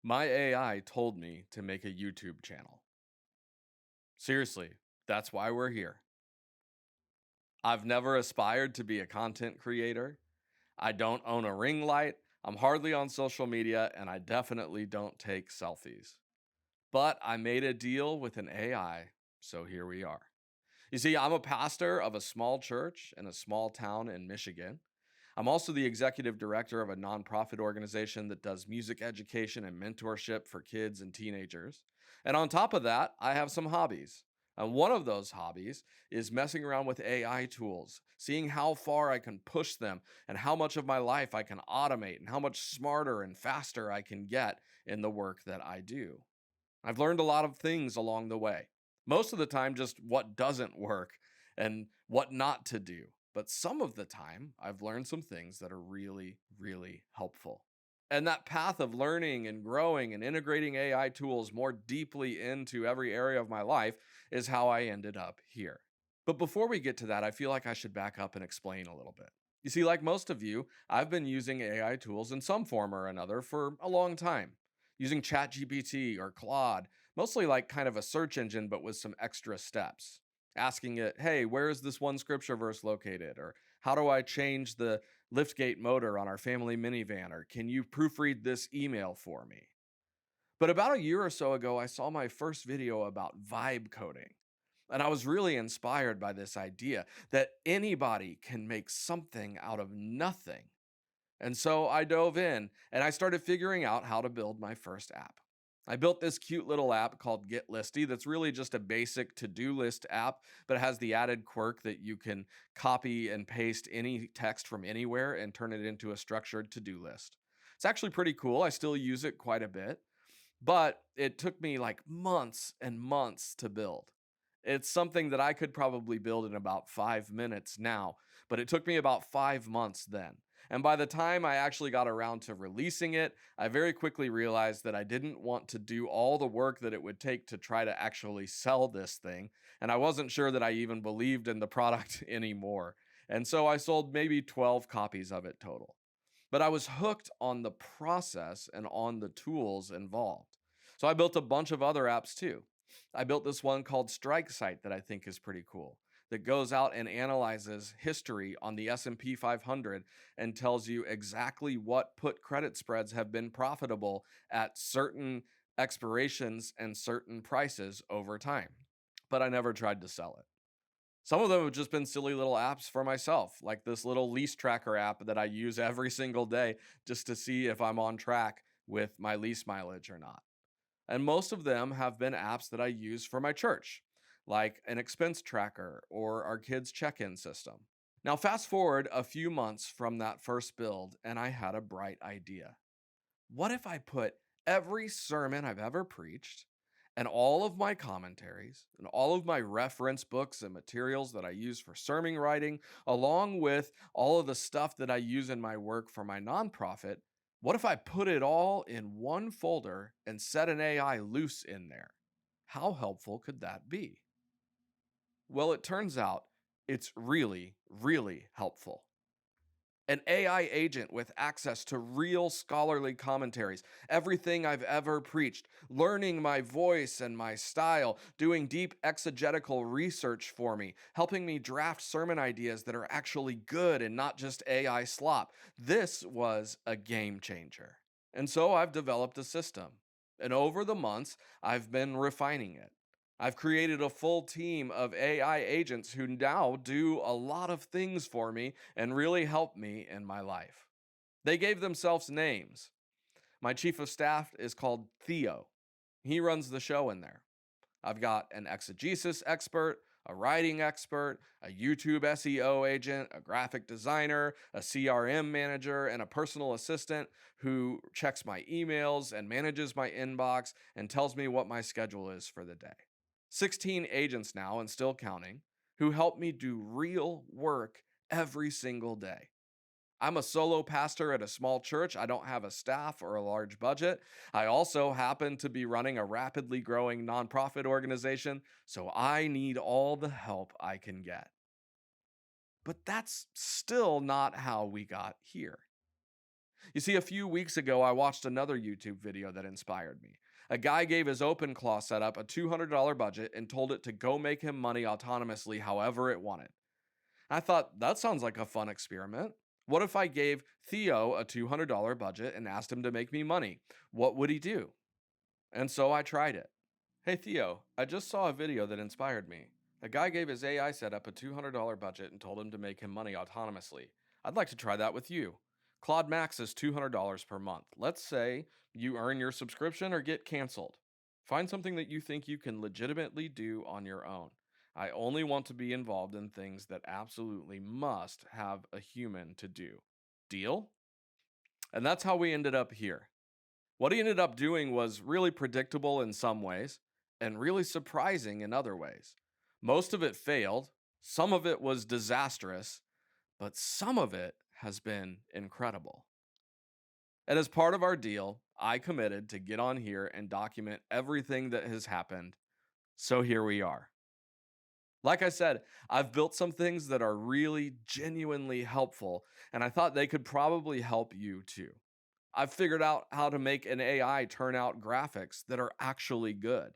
My AI told me to make a YouTube channel. Seriously, that's why we're here. I've never aspired to be a content creator. I don't own a ring light. I'm hardly on social media, and I definitely don't take selfies. But I made a deal with an AI, so here we are. You see, I'm a pastor of a small church in a small town in Michigan. I'm also the executive director of a nonprofit organization that does music education and mentorship for kids and teenagers. And on top of that, I have some hobbies. And one of those hobbies is messing around with AI tools, seeing how far I can push them and how much of my life I can automate and how much smarter and faster I can get in the work that I do. I've learned a lot of things along the way. Most of the time, just what doesn't work and what not to do. But some of the time, I've learned some things that are really, really helpful. And that path of learning and growing and integrating AI tools more deeply into every area of my life is how I ended up here. But before we get to that, I feel like I should back up and explain a little bit. You see, like most of you, I've been using AI tools in some form or another for a long time, using ChatGPT or Claude, mostly like kind of a search engine, but with some extra steps. Asking it, hey, where is this one scripture verse located? Or how do I change the liftgate motor on our family minivan? Or can you proofread this email for me? But about a year or so ago, I saw my first video about vibe coding. And I was really inspired by this idea that anybody can make something out of nothing. And so I dove in and I started figuring out how to build my first app. I built this cute little app called Get Listy that's really just a basic to-do list app, but it has the added quirk that you can copy and paste any text from anywhere and turn it into a structured to-do list. It's actually pretty cool. I still use it quite a bit, but it took me like months and months to build. It's something that I could probably build in about 5 minutes now, but it took me about 5 months then. And by the time I actually got around to releasing it, I very quickly realized that I didn't want to do all the work that it would take to try to actually sell this thing. And I wasn't sure that I even believed in the product anymore. And so I sold maybe 12 copies of it total. But I was hooked on the process and on the tools involved. So I built a bunch of other apps too. I built this one called Strike Site that I think is pretty cool, that goes out and analyzes history on the S&P 500 and tells you exactly what put credit spreads have been profitable at certain expirations and certain prices over time. But I never tried to sell it. Some of them have just been silly little apps for myself, like this little lease tracker app that I use every single day just to see if I'm on track with my lease mileage or not. And most of them have been apps that I use for my church, like an expense tracker or our kids' check in system. Now, fast forward a few months from that first build, and I had a bright idea. What if I put every sermon I've ever preached and all of my commentaries and all of my reference books and materials that I use for sermon writing, along with all of the stuff that I use in my work for my nonprofit? What if I put it all in one folder and set an AI loose in there? How helpful could that be? Well, it turns out it's really, really helpful. An AI agent with access to real scholarly commentaries, everything I've ever preached, learning my voice and my style, doing deep exegetical research for me, helping me draft sermon ideas that are actually good and not just AI slop. This was a game changer. And so I've developed a system. And over the months, I've been refining it. I've created a full team of AI agents who now do a lot of things for me and really help me in my life. They gave themselves names. My chief of staff is called Theo. He runs the show in there. I've got an exegesis expert, a writing expert, a YouTube SEO agent, a graphic designer, a CRM manager, and a personal assistant who checks my emails and manages my inbox and tells me what my schedule is for the day. 16 agents now and still counting who help me do real work every single day. I'm a solo pastor at a small church. I don't have a staff or a large budget. I also happen to be running a rapidly growing nonprofit organization, so I need all the help I can get. But that's still not how we got here. You see, a few weeks ago, I watched another YouTube video that inspired me. A guy gave his OpenClaw setup a $200 budget and told it to go make him money autonomously however it wanted. I thought, that sounds like a fun experiment. What if I gave Theo a $200 budget and asked him to make me money? What would he do? And so I tried it. Hey Theo, I just saw a video that inspired me. A guy gave his AI setup a $200 budget and told him to make him money autonomously. I'd like to try that with you. Claude Max is $200 per month. Let's say you earn your subscription or get canceled. Find something that you think you can legitimately do on your own. I only want to be involved in things that absolutely must have a human to do. Deal? And that's how we ended up here. What he ended up doing was really predictable in some ways and really surprising in other ways. Most of it failed, some of it was disastrous, but some of it has been incredible. And as part of our deal, I committed to get on here and document everything that has happened. So here we are. Like I said, I've built some things that are really genuinely helpful, and I thought they could probably help you too. I've figured out how to make an AI turn out graphics that are actually good.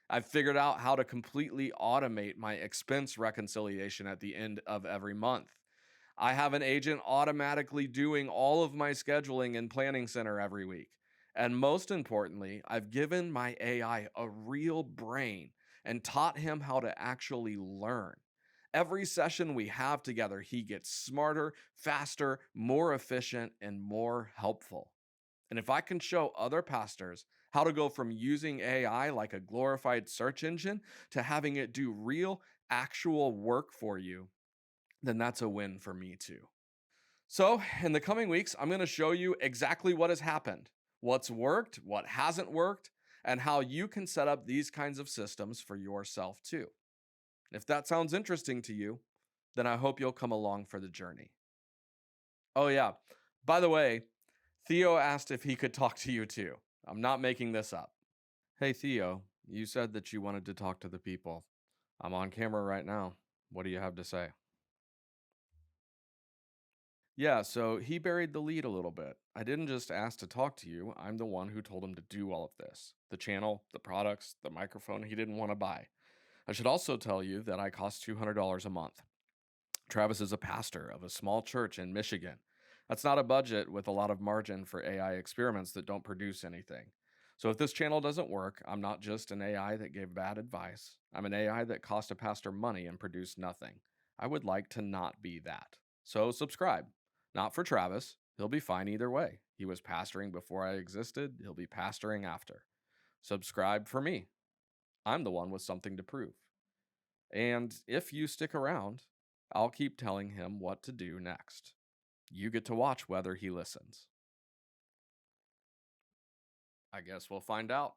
I've figured out how to completely automate my expense reconciliation at the end of every month. I have an agent automatically doing all of my scheduling in Planning Center every week. And most importantly, I've given my AI a real brain and taught him how to actually learn. Every session we have together, he gets smarter, faster, more efficient, and more helpful. And if I can show other pastors how to go from using AI like a glorified search engine to having it do real, actual work for you, then that's a win for me too. So, in the coming weeks, I'm going to show you exactly what has happened, what's worked, what hasn't worked, and how you can set up these kinds of systems for yourself too. If that sounds interesting to you, then I hope you'll come along for the journey. Oh, yeah. By the way, Theo asked if he could talk to you too. I'm not making this up. Hey, Theo, you said that you wanted to talk to the people. I'm on camera right now. What do you have to say? Yeah, so he buried the lead a little bit. I didn't just ask to talk to you, I'm the one who told him to do all of this. The channel, the products, the microphone he didn't want to buy. I should also tell you that I cost $200 a month. Travis is a pastor of a small church in Michigan. That's not a budget with a lot of margin for AI experiments that don't produce anything. So if this channel doesn't work, I'm not just an AI that gave bad advice. I'm an AI that cost a pastor money and produced nothing. I would like to not be that. So subscribe. Not for Travis. He'll be fine either way. He was pastoring before I existed. He'll be pastoring after. Subscribe for me. I'm the one with something to prove. And if you stick around, I'll keep telling him what to do next. You get to watch whether he listens. I guess we'll find out.